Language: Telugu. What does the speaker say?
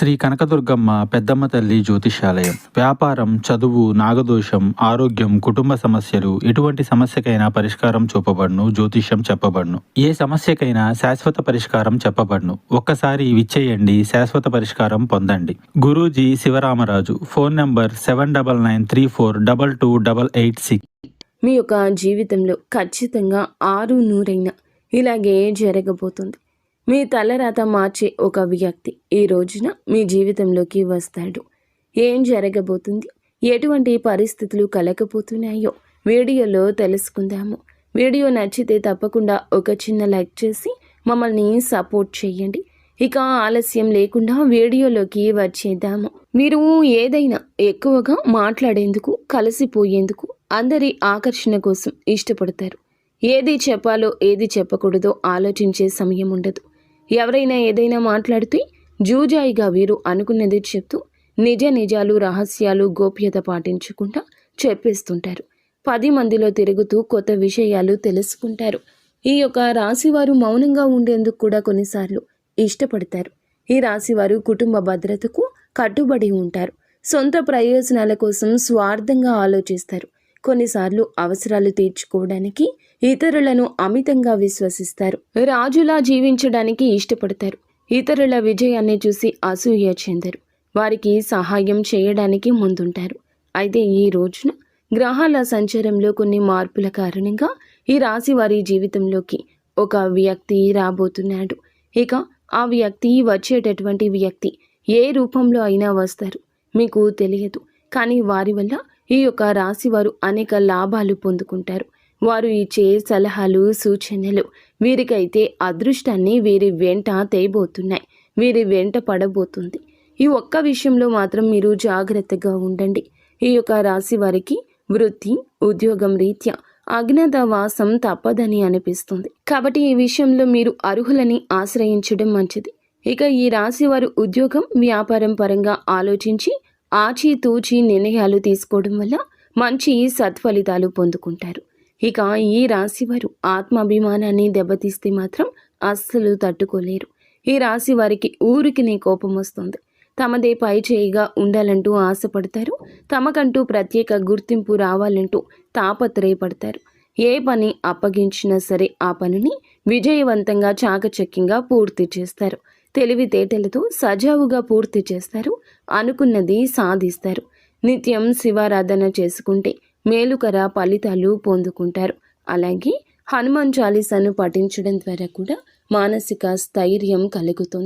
శ్రీ కనకదుర్గమ్మ పెద్దమ్మ తల్లి జ్యోతిష్యాలయం. వ్యాపారం, చదువు, నాగదోషం, ఆరోగ్యం, కుటుంబ సమస్యలు ఎటువంటి సమస్యకైనా పరిష్కారం చూపబడును. జ్యోతిష్యం చెప్పబడును. ఏ సమస్యకైనా శాశ్వత పరిష్కారం చెప్పబడును. ఒక్కసారి విచ్చేయండి, శాశ్వత పరిష్కారం పొందండి. గురూజీ శివరామరాజు. Phone number 7993422886. మీ యొక్క జీవితంలో ఖచ్చితంగా 600 ఇలాగే జరగబోతుంది. మీ తలరాత మార్చే ఒక వ్యక్తి ఈ రోజున మీ జీవితంలోకి వస్తాడు. ఏం జరగబోతుంది, ఎటువంటి పరిస్థితులు కలగబోతున్నాయో వీడియోలో తెలుసుకుందాము. వీడియో నచ్చితే తప్పకుండా ఒక చిన్న లైక్ చేసి మమ్మల్ని సపోర్ట్ చేయండి. ఇక ఆలస్యం లేకుండా వీడియోలోకి వచ్చేద్దాము. మీరు ఏదైనా ఎక్కువగా మాట్లాడేందుకు, కలిసిపోయేందుకు, అందరి ఆకర్షణ కోసం ఇష్టపడతారు. ఏది చెప్పాలో ఏది చెప్పకూడదో ఆలోచించే సమయం ఉండదు. ఎవరైనా ఏదైనా మాట్లాడితే జూజాయిగా వీరు అనుకున్నది చెప్తూ నిజాలు, రహస్యాలు, గోప్యత పాటించకుండా చెప్పేస్తుంటారు. 10 మందిలో తిరుగుతూ కొత్త విషయాలు తెలుసుకుంటారు. ఈ యొక్క రాశివారు మౌనంగా ఉండేందుకు కూడా కొన్నిసార్లు ఇష్టపడతారు. ఈ రాశివారు కుటుంబ భద్రతకు కట్టుబడి ఉంటారు. సొంత ప్రయోజనాల కోసం స్వార్థంగా ఆలోచిస్తారు. కొన్నిసార్లు అవసరాలు తీర్చుకోవడానికి ఇతరులను అమితంగా విశ్వసిస్తారు. రాజులా జీవించడానికి ఇష్టపడతారు. ఇతరుల విజయాన్ని చూసి అసూయ చెందరు. వారికి సహాయం చేయడానికి ముందుంటారు. అయితే ఈ రోజున గ్రహాల సంచారంలో కొన్ని మార్పుల కారణంగా ఈ రాశి వారి జీవితంలోకి ఒక వ్యక్తి రాబోతున్నాడు. ఇక ఆ వ్యక్తి, వచ్చేటటువంటి వ్యక్తి ఏ రూపంలో అయినా వస్తారు, మీకు తెలియదు. కానీ వారి వల్ల ఈ యొక్క రాశి వారు అనేక లాభాలు పొందుకుంటారు. వారు ఇచ్చే సలహాలు, సూచనలు వీరికైతే అదృష్టాన్ని వీరి వెంట తేబోతున్నాయి, వీరి వెంట పడబోతుంది. ఈ ఒక్క విషయంలో మాత్రం మీరు జాగ్రత్తగా ఉండండి. ఈ యొక్క రాశి వారికి వృత్తి, ఉద్యోగం రీత్యా అజ్ఞాతవాసం తప్పదని అనిపిస్తుంది. కాబట్టి ఈ విషయంలో మీరు అర్హులని ఆశ్రయించడం మంచిది. ఇక ఈ రాశి వారు ఉద్యోగం, వ్యాపారం పరంగా ఆలోచించి ఆచితూచి నిర్ణయాలు తీసుకోవడం వల్ల మంచి సత్ఫలితాలు పొందుకుంటారు. ఇక ఈ రాశివారు ఆత్మాభిమానాన్ని దెబ్బతీస్తే మాత్రం అస్సలు తట్టుకోలేరు. ఈ రాశి వారికి ఊరికినే కోపం వస్తుంది. తమదే పై చేయిగా ఉండాలంటూ ఆశపడతారు. తమకంటూ ప్రత్యేక గుర్తింపు రావాలంటూ తాపత్రయపడతారు. ఏ పని అప్పగించినా సరే ఆ పనిని విజయవంతంగా, చాకచక్యంగా పూర్తి చేస్తారు. తెలివితేటలతో సజావుగా పూర్తి చేస్తారు. అనుకున్నది సాధిస్తారు. నిత్యం శివారాధన చేసుకుంటే మేలుకర ఫలితాలు పొందుకుంటారు. అలాగే హనుమాన్ చాలీసాను పఠించడం ద్వారా కూడా మానసిక స్థైర్యం కలుగుతుంది.